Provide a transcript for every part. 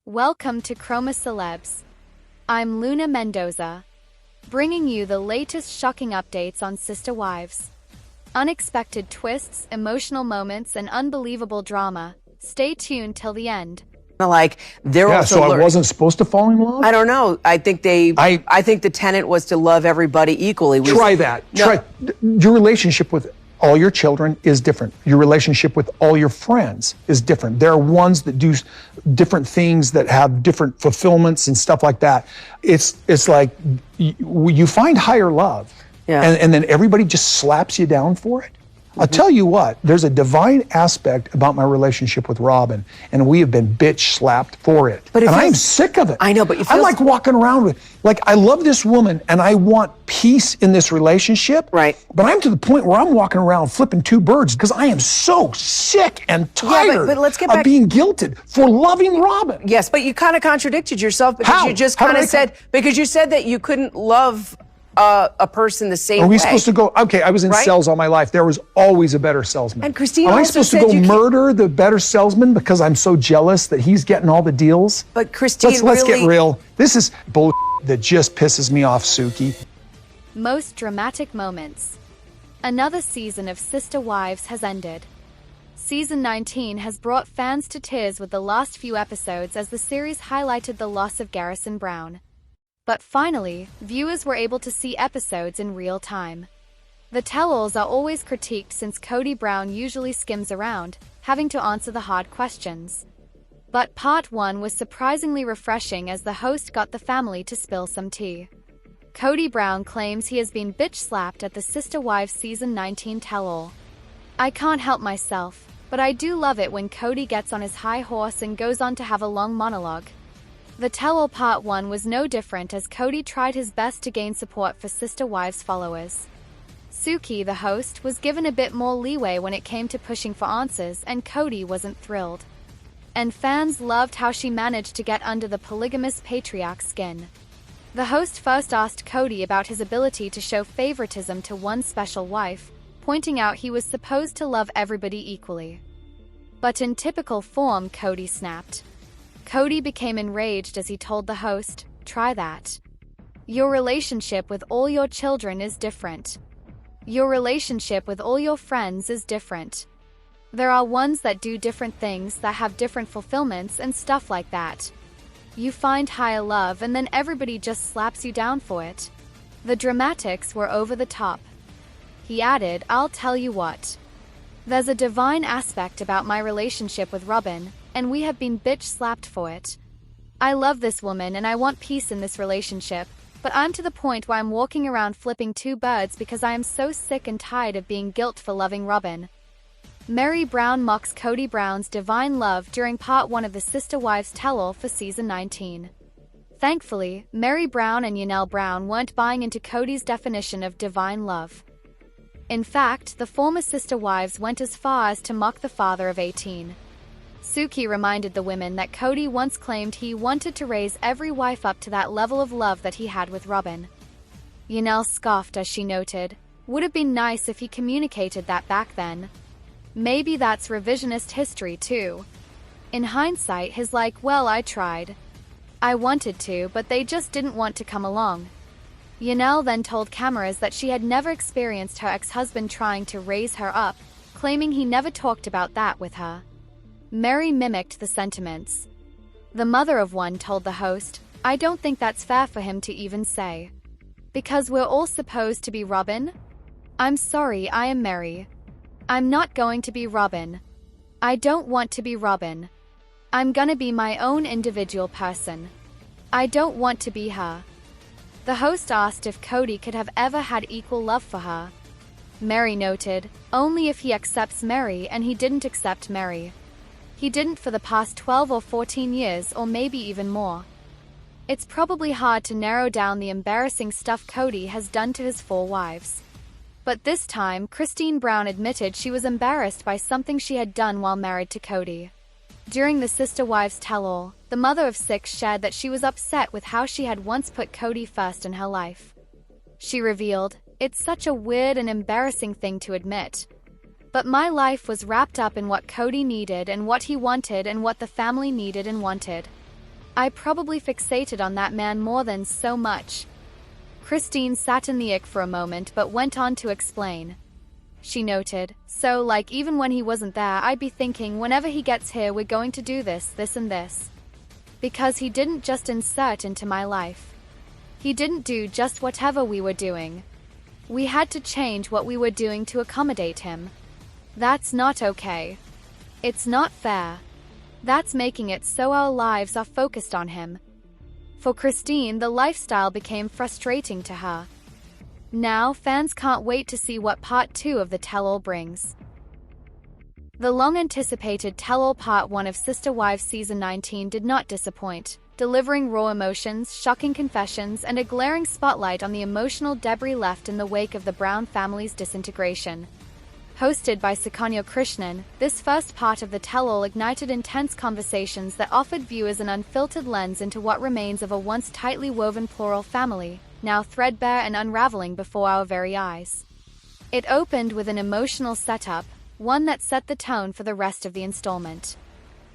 Welcome to Chroma Celebs. I'm Luna Mendoza, bringing you the latest shocking updates on Sister Wives. Unexpected twists, emotional moments, and unbelievable drama. Stay tuned till the end. Like they're also so I wasn't supposed to fall in love? I don't know. I think I think the tenet was to love everybody equally. Try that. Try your relationship with all your children is different. Your relationship with all your friends is different. There are ones that do different things that have different fulfillments and stuff like that. It's like you find higher love, and then everybody just slaps you down for it. I'll tell you what, there's a divine aspect about my relationship with Robyn, and we have been bitch slapped for it. And I'm sick of it. I know, but I like walking around with, I love this woman and I want peace in this relationship. Right. But I'm to the point where I'm walking around flipping two birds because I am so sick and tired but let's get back of being guilted for loving Robyn. Yes, but you kind of contradicted yourself because How? you just How kind did of said, because you said that you couldn't love a person the same way. Are we supposed to go, okay, I was in Right? sales all my life. There was always a better salesman. And Christine Am I also supposed to said go you can't- murder the better salesman because I'm so jealous that he's getting all the deals? But Christine, Let's really, get real. This is bull that just pisses me off, Suki. Most dramatic moments. Another season of Sister Wives has ended. Season 19 has brought fans to tears with the last few episodes as the series highlighted the loss of Garrison Brown. But finally, viewers were able to see episodes in real time. The tell-alls are always critiqued since KODY Brown usually skims around, having to answer the hard questions. But part 1 was surprisingly refreshing as the host got the family to spill some tea. KODY Brown claims he has been bitch-slapped at the Sister Wives Season 19 tell-all. I can't help myself, but I do love it when KODY gets on his high horse and goes on to have a long monologue. The tell-all part 1 was no different as KODY tried his best to gain support for Sister Wives followers. Suki, the host, was given a bit more leeway when it came to pushing for answers, and KODY wasn't thrilled. And fans loved how she managed to get under the polygamous patriarch's skin. The host first asked KODY about his ability to show favoritism to one special wife, pointing out he was supposed to love everybody equally. But in typical form, KODY snapped. KODY became enraged as he told the host, "Try that. Your relationship with all your children is different. Your relationship with all your friends is different. There are ones that do different things, that have different fulfillments and stuff like that. You find higher love and then everybody just slaps you down for it." The dramatics were over the top. He added, "I'll tell you what. There's a divine aspect about my relationship with Robyn, and we have been bitch-slapped for it. I love this woman and I want peace in this relationship, but I'm to the point where I'm walking around flipping two birds because I am so sick and tired of being guilt for loving Robyn." Meri Brown mocks KODY Brown's divine love during part 1 of the Sister Wives tell-all for season 19. Thankfully, Meri Brown and Yanel Brown weren't buying into KODY's definition of divine love. In fact, the former Sister Wives went as far as to mock the father of 18. Suki reminded the women that KODY once claimed he wanted to raise every wife up to that level of love that he had with Robyn. Yanel scoffed as she noted, "Would have been nice if he communicated that back then." Maybe that's revisionist history too. In hindsight, he's like, "Well, I tried. I wanted to, but they just didn't want to come along." Yanel then told cameras that she had never experienced her ex-husband trying to raise her up, claiming he never talked about that with her. Meri mimicked the sentiments. The mother of one told the host, "I don't think that's fair for him to even say. Because we're all supposed to be Robyn? I'm sorry, I am Meri. I'm not going to be Robyn. I don't want to be Robyn. I'm gonna be my own individual person. I don't want to be her." The host asked if KODY could have ever had equal love for her. Meri noted, "Only if he accepts Meri, and he didn't accept Meri. He didn't for the past 12 or 14 years, or maybe even more. It's probably hard to narrow down the embarrassing stuff KODY has done to his 4 wives. But this time, Christine Brown admitted she was embarrassed by something she had done while married to KODY. During the Sister Wives tell-all, the mother of 6 shared that she was upset with how she had once put KODY first in her life. She revealed, "It's such a weird and embarrassing thing to admit. But my life was wrapped up in what KODY needed and what he wanted and what the family needed and wanted. I probably fixated on that man more than so much. Christine sat in the ick for a moment but went on to explain. She noted, so like even when he wasn't there, I'd be thinking whenever he gets here we're going to do this, this and this. Because he didn't just insert into my life. He didn't do just whatever we were doing. We had to change what we were doing to accommodate him. That's not okay. It's not fair. That's making it so our lives are focused on him. For Christine, the lifestyle became frustrating to her. Now, fans can't wait to see what Part 2 of the tell-all brings. The long-anticipated tell-all Part 1 of Sister Wives Season 19 did not disappoint, delivering raw emotions, shocking confessions, and a glaring spotlight on the emotional debris left in the wake of the Brown family's disintegration. Hosted by Sukanya Krishnan, this first part of the tell-all ignited intense conversations that offered viewers an unfiltered lens into what remains of a once tightly woven plural family, now threadbare and unraveling before our very eyes. It opened with an emotional setup, one that set the tone for the rest of the installment.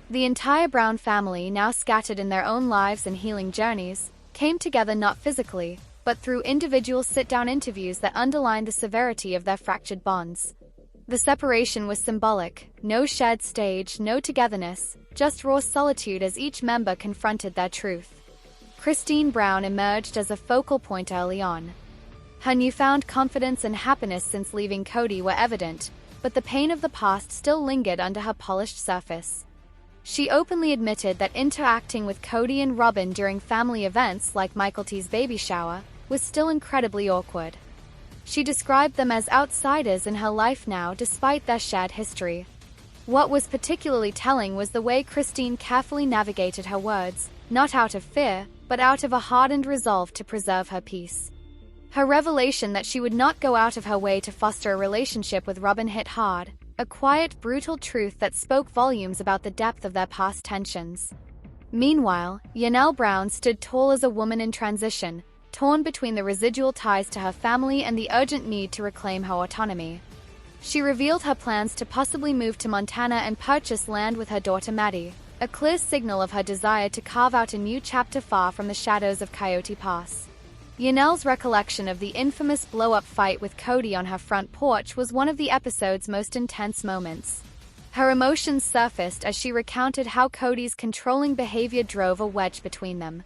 The entire Brown family, now scattered in their own lives and healing journeys, came together not physically, but through individual sit-down interviews that underlined the severity of their fractured bonds. The separation was symbolic, no shared stage, no togetherness, just raw solitude as each member confronted their truth. Christine Brown emerged as a focal point early on. Her newfound confidence and happiness since leaving KODY were evident, but the pain of the past still lingered under her polished surface. She openly admitted that interacting with KODY and Robyn during family events like Michael T's baby shower was still incredibly awkward. She described them as outsiders in her life now despite their shared history. What was particularly telling was the way Christine carefully navigated her words, not out of fear, but out of a hardened resolve to preserve her peace. Her revelation that she would not go out of her way to foster a relationship with Robyn hit hard, a quiet, brutal truth that spoke volumes about the depth of their past tensions. Meanwhile, Yanelle Brown stood tall as a woman in transition, torn between the residual ties to her family and the urgent need to reclaim her autonomy. She revealed her plans to possibly move to Montana and purchase land with her daughter Meri, a clear signal of her desire to carve out a new chapter far from the shadows of Coyote Pass. Yanelle's recollection of the infamous blow-up fight with KODY on her front porch was one of the episode's most intense moments. Her emotions surfaced as she recounted how KODY's controlling behavior drove a wedge between them.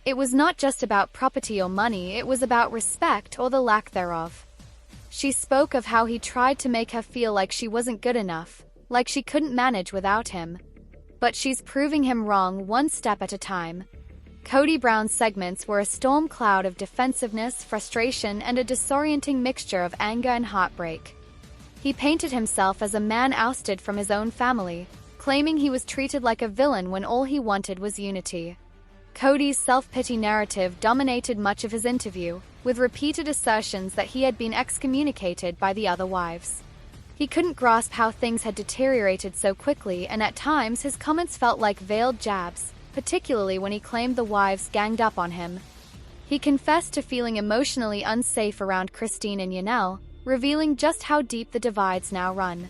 It was not just about property or money, it was about respect or the lack thereof. She spoke of how he tried to make her feel like she wasn't good enough, like she couldn't manage without him. But she's proving him wrong one step at a time. KODY Brown's segments were a storm cloud of defensiveness, frustration, and a disorienting mixture of anger and heartbreak. He painted himself as a man ousted from his own family, claiming he was treated like a villain when all he wanted was unity. KODY's self-pity narrative dominated much of his interview, with repeated assertions that he had been excommunicated by the other wives. He couldn't grasp how things had deteriorated so quickly, and at times his comments felt like veiled jabs, particularly when he claimed the wives ganged up on him. He confessed to feeling emotionally unsafe around Christine and Yanelle, revealing just how deep the divides now run.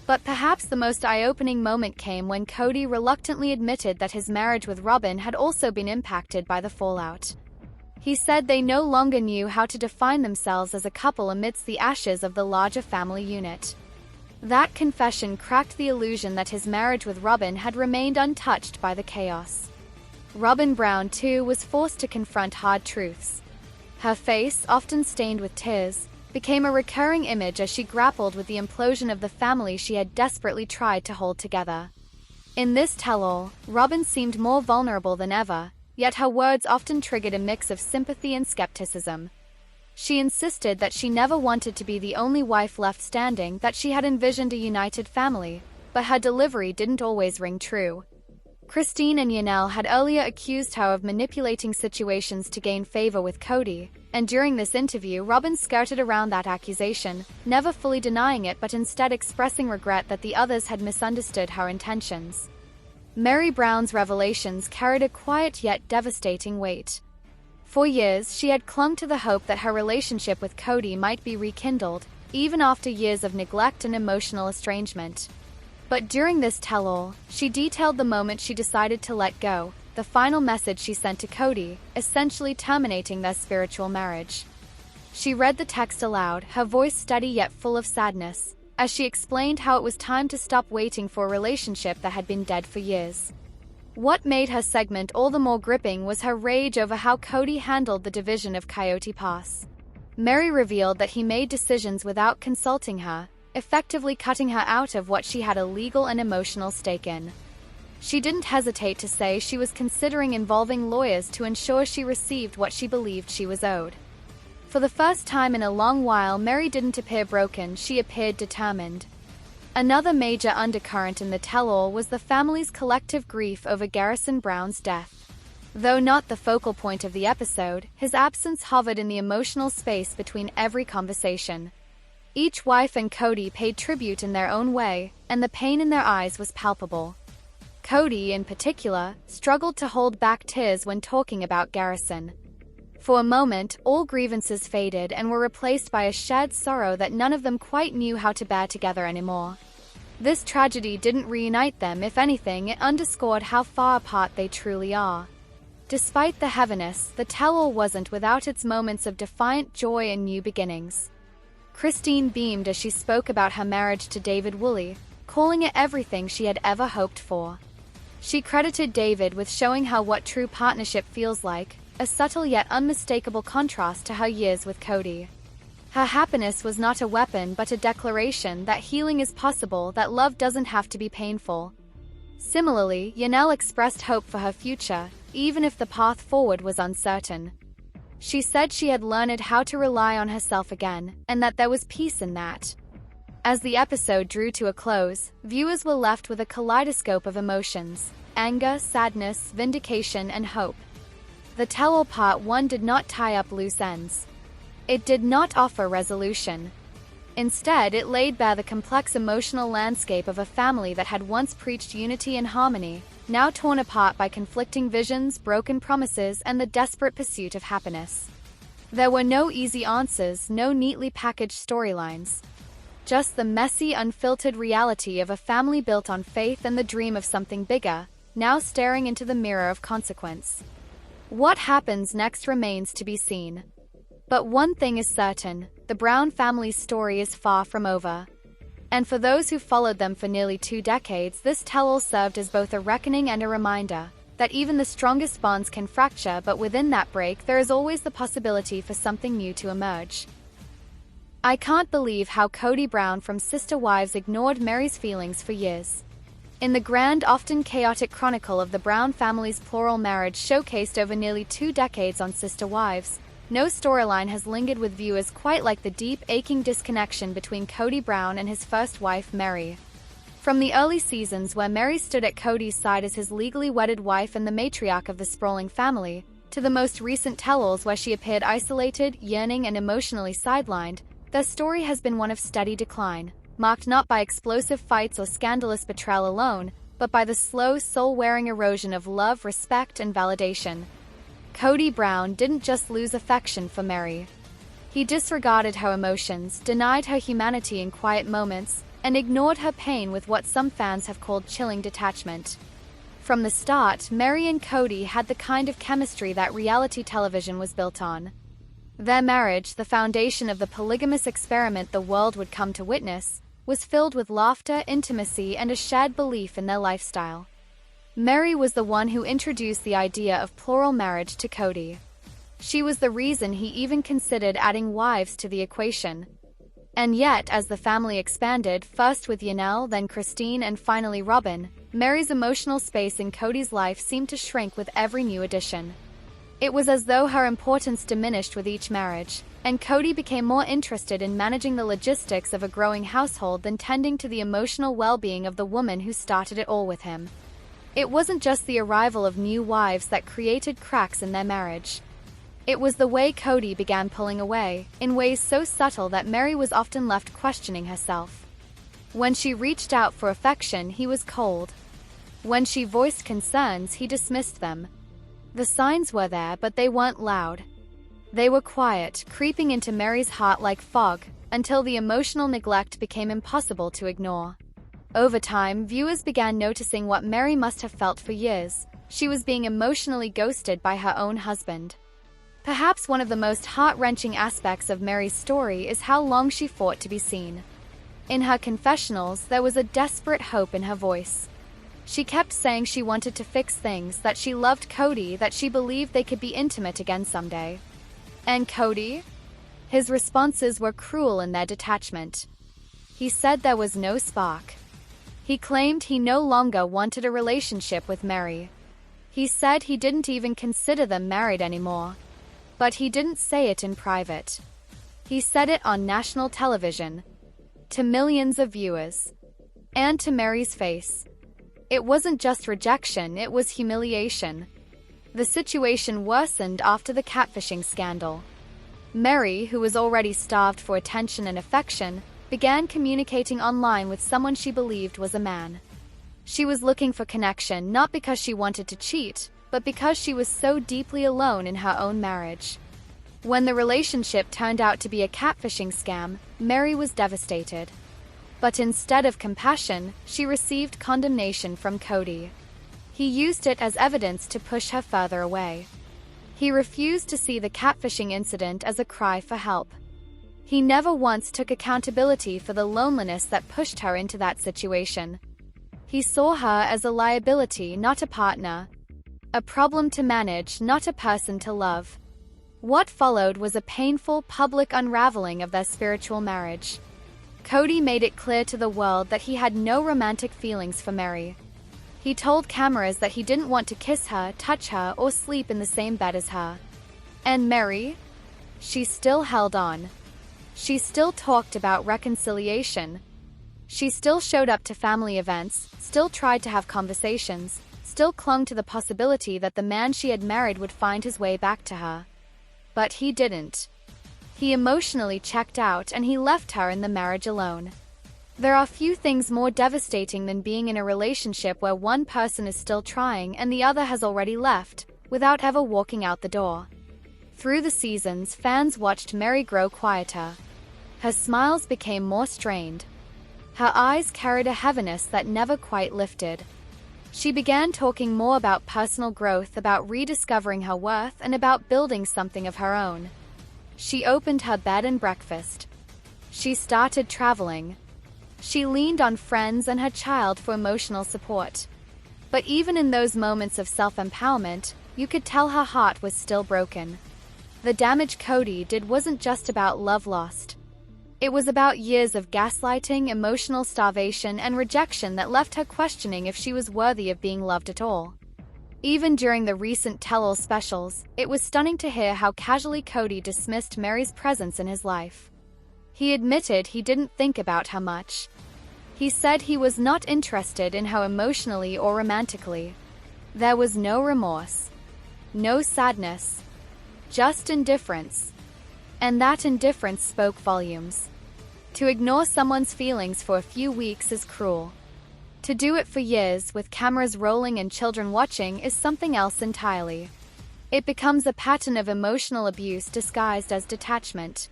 But perhaps the most eye-opening moment came when KODY reluctantly admitted that his marriage with Robyn had also been impacted by the fallout. He said they no longer knew how to define themselves as a couple amidst the ashes of the larger family unit. That confession cracked the illusion that his marriage with Robyn had remained untouched by the chaos. Robyn Brown, too, was forced to confront hard truths. Her face, often stained with tears, became a recurring image as she grappled with the implosion of the family she had desperately tried to hold together. In this tell-all, Robyn seemed more vulnerable than ever, yet her words often triggered a mix of sympathy and skepticism. She insisted that she never wanted to be the only wife left standing, that she had envisioned a united family, but her delivery didn't always ring true. Christine and Yanelle had earlier accused her of manipulating situations to gain favor with KODY, and during this interview, Robyn skirted around that accusation, never fully denying it but instead expressing regret that the others had misunderstood her intentions. Meri Brown's revelations carried a quiet yet devastating weight. For years, she had clung to the hope that her relationship with KODY might be rekindled, even after years of neglect and emotional estrangement. But during this tell-all, she detailed the moment she decided to let go, the final message she sent to KODY, essentially terminating their spiritual marriage. She read the text aloud, her voice steady yet full of sadness, as she explained how it was time to stop waiting for a relationship that had been dead for years. What made her segment all the more gripping was her rage over how KODY handled the division of Coyote Pass. Meri revealed that he made decisions without consulting her, effectively cutting her out of what she had a legal and emotional stake in. She didn't hesitate to say she was considering involving lawyers to ensure she received what she believed she was owed. For the first time in a long while, Meri didn't appear broken, she appeared determined. Another major undercurrent in the tell-all was the family's collective grief over Garrison Brown's death. Though not the focal point of the episode, his absence hovered in the emotional space between every conversation. Each wife and KODY paid tribute in their own way, and the pain in their eyes was palpable. KODY, in particular, struggled to hold back tears when talking about Garrison. For a moment, all grievances faded and were replaced by a shared sorrow that none of them quite knew how to bear together anymore. This tragedy didn't reunite them, if anything, it underscored how far apart they truly are. Despite the heaviness, the tell-all wasn't without its moments of defiant joy and new beginnings. Christine beamed as she spoke about her marriage to David Woolley, calling it everything she had ever hoped for. She credited David with showing how what true partnership feels like, a subtle yet unmistakable contrast to her years with KODY. Her happiness was not a weapon but a declaration that healing is possible, that love doesn't have to be painful. Similarly, Yanel expressed hope for her future, even if the path forward was uncertain. She said she had learned how to rely on herself again, and that there was peace in that. As the episode drew to a close, viewers were left with a kaleidoscope of emotions: anger, sadness, vindication, and hope. The tell-all part 1 did not tie up loose ends. It did not offer resolution. Instead, it laid bare the complex emotional landscape of a family that had once preached unity and harmony, now torn apart by conflicting visions, broken promises, and the desperate pursuit of happiness. There were no easy answers, no neatly packaged storylines. Just the messy, unfiltered reality of a family built on faith and the dream of something bigger, now staring into the mirror of consequence. What happens next remains to be seen. But one thing is certain: the Brown family's story is far from over. And for those who followed them for nearly 2 decades, this tell-all served as both a reckoning and a reminder that even the strongest bonds can fracture, but within that break there is always the possibility for something new to emerge. I can't believe how KODY Brown from Sister Wives ignored Meri's feelings for years. In the grand, often chaotic chronicle of the Brown family's plural marriage showcased over nearly 2 decades on Sister Wives, no storyline has lingered with viewers quite like the deep, aching disconnection between KODY Brown and his first wife, Meri. From the early seasons where Meri stood at KODY's side as his legally wedded wife and the matriarch of the sprawling family, to the most recent tell-alls where she appeared isolated, yearning, and emotionally sidelined, their story has been one of steady decline, marked not by explosive fights or scandalous betrayal alone, but by the slow, soul-wearing erosion of love, respect, and validation. KODY Brown didn't just lose affection for Meri. He disregarded her emotions, denied her humanity in quiet moments, and ignored her pain with what some fans have called chilling detachment. From the start, Meri and KODY had the kind of chemistry that reality television was built on. Their marriage, the foundation of the polygamous experiment the world would come to witness, was filled with laughter, intimacy, and a shared belief in their lifestyle. Meri was the one who introduced the idea of plural marriage to KODY. She was the reason he even considered adding wives to the equation. And yet, as the family expanded, first with Yanel, then Christine, and finally Robyn, Meri's emotional space in KODY's life seemed to shrink with every new addition. It was as though her importance diminished with each marriage, and KODY became more interested in managing the logistics of a growing household than tending to the emotional well-being of the woman who started it all with him. It wasn't just the arrival of new wives that created cracks in their marriage. It was the way KODY began pulling away, in ways so subtle that Meri was often left questioning herself. When she reached out for affection, he was cold. When she voiced concerns, he dismissed them. The signs were there, but they weren't loud. They were quiet, creeping into Meri's heart like fog, until the emotional neglect became impossible to ignore. Over time, viewers began noticing what Meri must have felt for years: She was being emotionally ghosted by her own husband. Perhaps one of the most heart-wrenching aspects of Meri's story is how long she fought to be seen. In her confessionals, there was a desperate hope in her voice. She kept saying she wanted to fix things, that she loved KODY, that she believed they could be intimate again someday. And KODY? His responses were cruel in their detachment. He said there was no spark. He claimed he no longer wanted a relationship with Meri. He said he didn't even consider them married anymore. But he didn't say it in private. He said it on national television, to millions of viewers, and to Meri's face. It wasn't just rejection, it was humiliation. The situation worsened after the catfishing scandal. Meri, who was already starved for attention and affection, began communicating online with someone she believed was a man. She was looking for connection not because she wanted to cheat, but because she was so deeply alone in her own marriage. When the relationship turned out to be a catfishing scam, Meri was devastated. But instead of compassion, she received condemnation from KODY. He used it as evidence to push her further away. He refused to see the catfishing incident as a cry for help. He never once took accountability for the loneliness that pushed her into that situation. He saw her as a liability, not a partner. A problem to manage, not a person to love. What followed was a painful public unraveling of their spiritual marriage. KODY made it clear to the world that he had no romantic feelings for Meri. He told cameras that he didn't want to kiss her, touch her, or sleep in the same bed as her. And Meri? She still held on. She still talked about reconciliation. She still showed up to family events, still tried to have conversations, still clung to the possibility that the man she had married would find his way back to her. But he didn't. He emotionally checked out and he left her in the marriage alone. There are few things more devastating than being in a relationship where one person is still trying and the other has already left, without ever walking out the door. Through the seasons, fans watched Meri grow quieter. Her smiles became more strained. Her eyes carried a heaviness that never quite lifted. She began talking more about personal growth, about rediscovering her worth, and about building something of her own. She opened her bed and breakfast. She started traveling. She leaned on friends and her child for emotional support. But even in those moments of self-empowerment, you could tell her heart was still broken. The damage KODY did wasn't just about love lost. It was about years of gaslighting, emotional starvation, and rejection that left her questioning if she was worthy of being loved at all. Even during the recent tell-all specials, it was stunning to hear how casually KODY dismissed Meri's presence in his life. He admitted he didn't think about her much. He said he was not interested in her emotionally or romantically. There was no remorse, no sadness, just indifference. And that indifference spoke volumes. To ignore someone's feelings for a few weeks is cruel. To do it for years, with cameras rolling and children watching, is something else entirely. It becomes a pattern of emotional abuse disguised as detachment.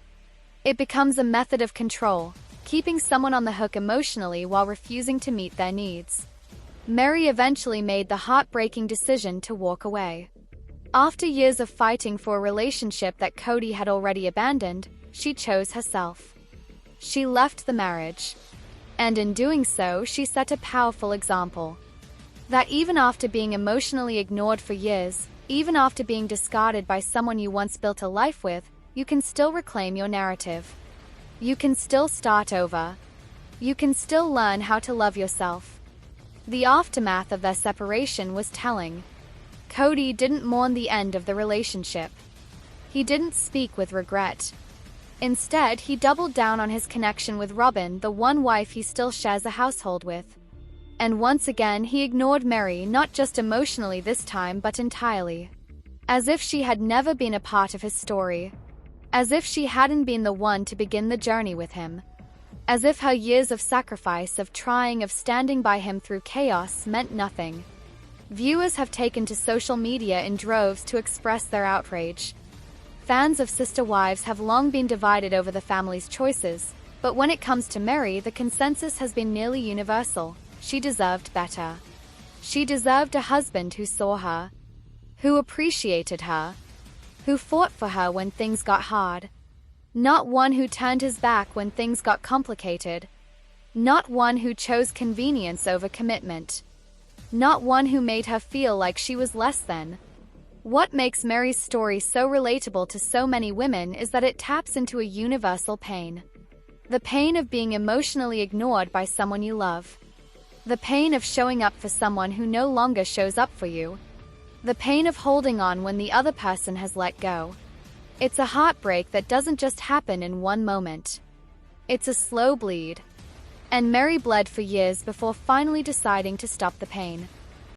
It becomes a method of control, keeping someone on the hook emotionally while refusing to meet their needs. Meri eventually made the heartbreaking decision to walk away. After years of fighting for a relationship that KODY had already abandoned, she chose herself. She left the marriage. And in doing so, she set a powerful example. That even after being emotionally ignored for years, even after being discarded by someone you once built a life with, you can still reclaim your narrative. You can still start over. You can still learn how to love yourself. The aftermath of their separation was telling. KODY didn't mourn the end of the relationship. He didn't speak with regret. Instead, he doubled down on his connection with Robyn, the one wife he still shares a household with. And once again, he ignored Meri, not just emotionally this time, but entirely. As if she had never been a part of his story. As if she hadn't been the one to begin the journey with him. As if her years of sacrifice, of trying, of standing by him through chaos meant nothing. Viewers have taken to social media in droves to express their outrage. Fans of Sister Wives have long been divided over the family's choices, but when it comes to Meri, the consensus has been nearly universal. She deserved better. She deserved a husband who saw her, who appreciated her, who fought for her when things got hard. Not one who turned his back when things got complicated. Not one who chose convenience over commitment. Not one who made her feel like she was less than. What makes Meri's story so relatable to so many women is that it taps into a universal pain. The pain of being emotionally ignored by someone you love. The pain of showing up for someone who no longer shows up for you. The pain of holding on when the other person has let go. It's a heartbreak that doesn't just happen in one moment. It's a slow bleed. And Meri bled for years before finally deciding to stop the pain.